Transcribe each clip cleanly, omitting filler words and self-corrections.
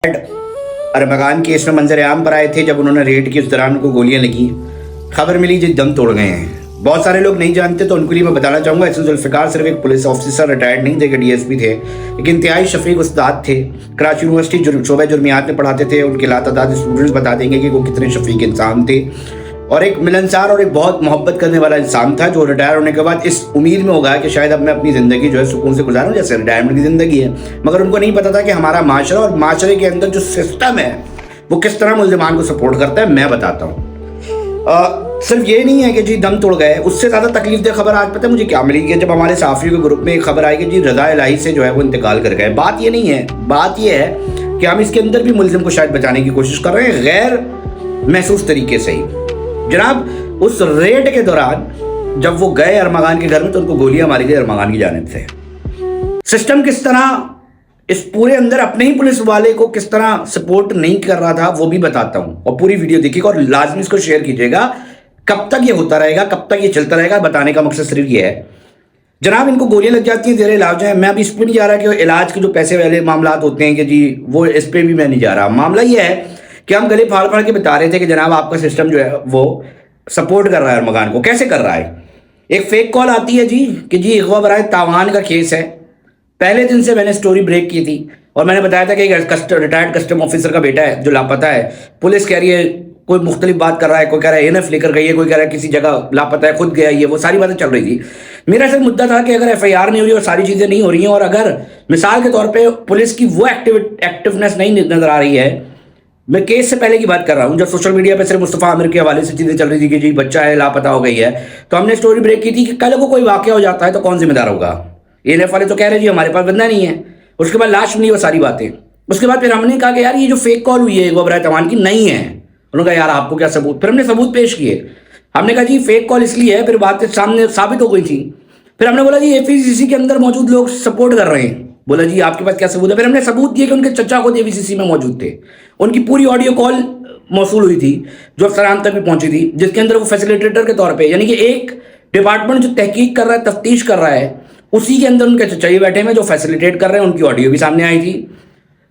अरमगान case में मंजर आम पर आए थे जब उन्होंने रेड की, उस दौरान उनको गोलियां लगी। खबर मिली जो दम तोड़ गए हैं। बहुत सारे लोग नहीं जानते तो उनके लिए मैं बताना चाहूंगा, एसएन जुल्फिकार सिर्फ एक पुलिस ऑफिसर रिटायर्ड नहीं थे कि डीएसपी थे, एक इंतहाई शफीक उस्ताद थे। कराची यूनिवर्सिटी शोबे जुर्मियात में पढ़ाते थे। उनके लातादाद स्टूडेंट्स बता देंगे कि वो कितने शफीक इंसान थे और एक मिलनसार और एक बहुत मोहब्बत करने वाला इंसान था, जो रिटायर होने के बाद इस उम्मीद में होगा कि शायद अब मैं अपनी ज़िंदगी जो है सुकून से गुजारूं, जैसे रिटायरमेंट की ज़िंदगी है। मगर उनको नहीं पता था कि हमारा माशरा और माशरे के अंदर जो सिस्टम है वो किस तरह मुल्ज़िमान को सपोर्ट करता है, मैं बताता हूँ। सिर्फ ये नहीं है कि जी दम तोड़ गए, उससे ज़्यादा तकलीफ दे खबर आज पता है मुझे क्या मिली कि जब हमारे साफियों के ग्रुप में एक खबर आई कि जी रज़ा इलाही से जो है वो इंतकाल कर गए। बात ये नहीं है, बात ये है कि हम इसके अंदर भी मुल्ज़िम को शायद बचाने की कोशिश कर रहे हैं गैर महसूस तरीके से ही। जनाब उस रेड के दौरान जब वो गए अरमगान के घर में तो उनको गोलियां मारी गई अरमगान की जानिब से। सिस्टम किस तरह इस पूरे अंदर अपने ही पुलिस वाले को किस तरह सपोर्ट नहीं कर रहा था वो भी बताता हूं, और पूरी वीडियो देखिएगा और लाजमी इसको शेयर कीजिएगा। कब तक ये होता रहेगा, कब तक ये चलता रहेगा, बताने का मकसद सिर्फ ये है। जनाब इनको गोलियां लग जाती हैं, ज़ेर इलाज है। मैं अभी इस पर नहीं जा रहा कि इलाज के जो पैसे वाले मामला होते हैं कि जी वो इस पर भी मैं नहीं जा रहा। मामला ये है कि हम गले फाड़ फाड़ के बता रहे थे कि जनाब आपका सिस्टम जो है वो सपोर्ट कर रहा है अरमगान को। कैसे कर रहा है? एक फेक कॉल आती है जी कि जी अगवा बराए तावान का केस है। पहले दिन से मैंने स्टोरी ब्रेक की थी और मैंने बताया था कि एक रिटायर्ड कस्टम ऑफिसर का बेटा है जो लापता है। पुलिस कह रही है, कोई मुख्तलिफ बात कर रहा है, कोई कह रहा है एनएफ लेकर गई है, कोई कह रहा है किसी जगह लापता है, खुद गया, ये वो सारी बातें चल रही थी। मेरा सिर्फ मुद्दा था कि अगर एफआईआर नहीं हो रही और सारी चीज़ें नहीं हो रही हैं और अगर मिसाल के तौर पर पुलिस की वो एक्टिवनेस नहीं नजर आ रही है, मैं केस से पहले की बात कर रहा हूँ जब सोशल मीडिया पे सिर्फ मुस्तफ़ा आमिर के हवाले से चीज़ें चल रही थी कि जी बच्चा है लापता हो गई है, तो हमने स्टोरी ब्रेक की थी कि कल को कोई वाक़या हो जाता है तो कौन जिम्मेदार होगा। एनएफ वाले तो कह रहे जी हमारे पास बंदा नहीं है, उसके बाद लाश मिली, वो सारी बातें। उसके बाद फिर हमने कहा कि यार ये जो फेक कॉल हुई है गोबरा तवान की नहीं है। उन्होंने कहा यार आपको क्या सबूत? फिर हमने सबूत पेश किए। हमने कहा जी फेक कॉल इसलिए है, फिर बातें सामने साबित हो गई थी। फिर हमने बोला जी एफसीसी के अंदर मौजूद लोग सपोर्ट कर रहे हैं। बोला जी आपके पास क्या सबूत है? फिर हमने सबूत दिए कि उनके चचा खुद एफसीसी में मौजूद थे। उनकी पूरी ऑडियो कॉल मौसूल हुई थी जो अफसरान तक भी पहुंची थी, जिसके अंदर वो फैसिलिटेटर के तौर पे, यानी कि एक डिपार्टमेंट जो तहकीक कर रहा है, तफ्तीश कर रहा है, उसी के अंदर उनके चचा ही बैठे हैं जो फैसिलिटेट कर रहे हैं। उनकी ऑडियो भी सामने आई थी।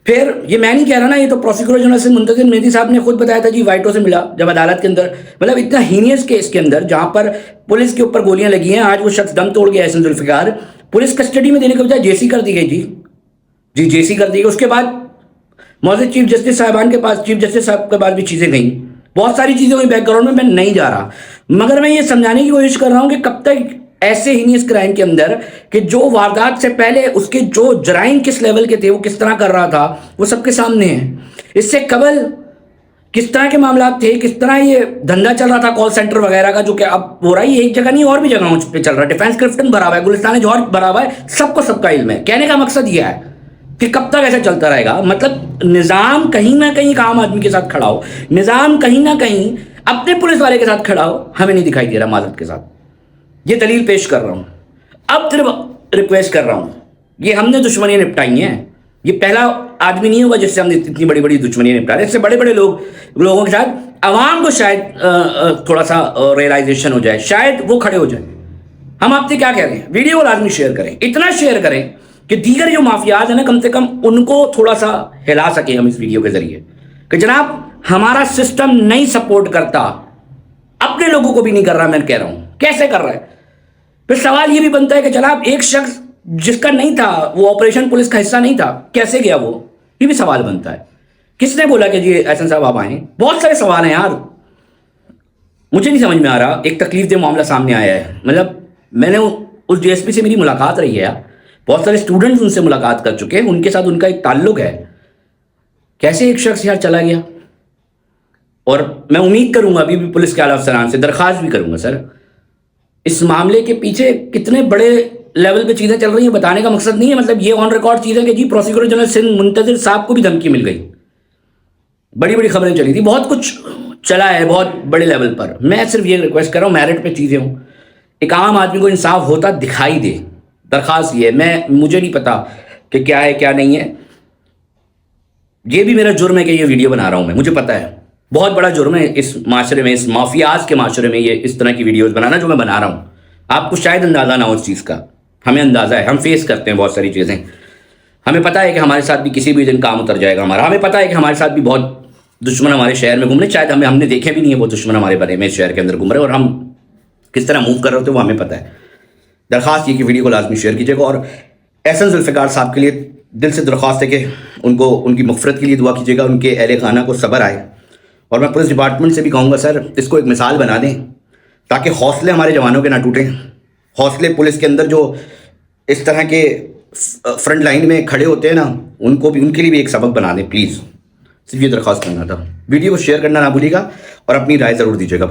फिर ये मैं नहीं कह रहा ना, ये तो प्रोसिक्यूटर जनरल से मुंतज़िर मेहदी साहब ने खुद बताया था जी वाइटो से मिला जब अदालत के अंदर। मतलब इतना हीनियस केस के अंदर जहां पर पुलिस के ऊपर गोलियां लगी हैं, आज वो शख्स दम तोड़ गया एसएन जुल्फिकार, पुलिस कस्टडी में देने के बजाय जेसी कर दी गई जी जेसी कर दी गई। उसके बाद मौजूद चीफ जस्टिस साहबान के पास, चीफ जस्टिस साहब के पास भी चीज़ें गई, बहुत सारी चीज़ें हुई बैकग्राउंड में, मैं नहीं जा रहा। मगर मैं ये समझाने की कोशिश कर रहा हूँ कि कब तक ऐसे हीनियस क्राइम के अंदर कि जो वारदात से पहले उसके जो जराइम किस लेवल के थे, वो किस तरह कर रहा था, वो सबके सामने है। इससे कबल किस तरह के मामला थे, किस तरह ये धंधा चल रहा था कॉल सेंटर वगैरह का, जो कि अब हो रहा है एक जगह नहीं और भी जगहों पे चल रहा है। डिफेंस क्रिप्टन भरा हुआ है, गुलिस्तान जौहर भरा हुआ है, सबको सबका इल्म है। कहने का मकसद यह है कि कब तक ऐसा चलता रहेगा। मतलब निज़ाम कहीं ना कहीं आम आदमी के साथ खड़ा हो, निज़ाम कहीं ना कहीं अपने पुलिस वाले के साथ खड़ा हो, हमें नहीं दिखाई दे रहा माजरत के साथ। ये दलील पेश कर रहा हूं। अब सिर्फ रिक्वेस्ट कर रहा हूं, ये हमने दुश्मनियां निपटाई हैं, ये पहला आदमी नहीं होगा जिससे हमने इतनी बड़ी बड़ी दुश्मनियां निपटा रहे। इससे बड़े बड़े लोगों के साथ आवाम को शायद थोड़ा सा रियलाइजेशन हो जाए, शायद वो खड़े हो जाए। हम आपसे क्या कह रहे हैं, वीडियो को लाजमी शेयर करें, इतना शेयर करें कि दीगर जो माफियाज है ना, कम से कम उनको थोड़ा सा हिला सके हम इस वीडियो के जरिए कि जनाब हमारा सिस्टम नहीं सपोर्ट करता, अपने लोगों को भी नहीं कर रहा। मैं कह रहा हूं कैसे कर रहा है। फिर सवाल ये भी बनता है कि जनाब एक शख्स जिसका नहीं था, वो ऑपरेशन पुलिस का हिस्सा नहीं था, कैसे गया वो? ये भी सवाल बनता है। किसने बोला कि जी एहसन साहब आप आए? बहुत सारे सवाल हैं यार, मुझे नहीं समझ में आ रहा। एक तकलीफ दे मामला सामने आया है। मतलब मैंने उस डीएसपी से मेरी मुलाकात रही है यार, बहुत सारे स्टूडेंट्स उनसे मुलाकात कर चुके हैं, उनके साथ उनका एक ताल्लुक है। कैसे एक शख्स यार चला गया? और मैं उम्मीद करूंगा अभी भी पुलिस के आला अफसरान से दरख्वास्त भी करूंगा, सर इस मामले के पीछे कितने बड़े लेवल पे चीज़ें चल रही हैं, बताने का मकसद नहीं है। मतलब ये ऑन रिकॉर्ड चीज़ें कि जी प्रोसिक्यूटर जनरल सिंध मुंतज़िर साहब को भी धमकी मिल गई, बड़ी बड़ी खबरें चली थी, बहुत कुछ चला है बहुत बड़े लेवल पर। मैं सिर्फ ये रिक्वेस्ट कर रहा हूँ, मेरिट पे चीज़ें हों, एक आम आदमी को इंसाफ होता दिखाई दे। दरख्वास्त ये है, मुझे नहीं पता कि क्या है क्या नहीं है। ये भी मेरा जुर्म है कि ये वीडियो बना रहा हूँ मैं, मुझे पता है बहुत बड़ा जुर्म है इस माशरे में, इस माफियाज के माशरे में ये इस तरह की वीडियोस बनाना जो मैं बना रहा हूँ। आपको शायद अंदाज़ा ना हो इस चीज़ का, हमें अंदाज़ा है, हम फेस करते हैं बहुत सारी चीज़ें। ہمیں پتہ ہے کہ ہمارے ساتھ بھی کسی بھی دن کام اتر جائے گا ہمارا. ہمیں پتہ ہے کہ ہمارے ساتھ بھی بہت دشمن ہمارے شہر میں گھوم رہے, شاید ہم نے دیکھے بھی نہیں ہیں وہ دشمن ہمارے بنے میں شہر کے اندر گھوم رہے, اور ہم کس طرح موو کر رہے ہوتے ہیں وہ ہمیں پتہ ہے. درخواست یہ کہ ویڈیو کو لازمی شیئر کیجیے گا, اور احسن ذوالفقار صاحب کے لیے دل سے درخواست ہے کہ ان کی مغفرت کے لیے دعا کیجیے گا, ان کے اہل خانہ کو صبر آئے. اور میں پولیس ڈپارٹمنٹ سے بھی کہوں گا سر, اس کو ایک مثال بنا دیں تاکہ حوصلے ہمارے جوانوں کے نہ ٹوٹیں. حوصلے پولیس کے اندر جو اس طرح کے فرنٹ لائن میں کھڑے ہوتے ہیں نا, ان کے لیے بھی ایک سبق بنا دیں پلیز. صرف یہ درخواست کرنا تھا. ویڈیو کو شیئر کرنا نہ بھولیے گا اور اپنی رائے ضرور دیجیے گا.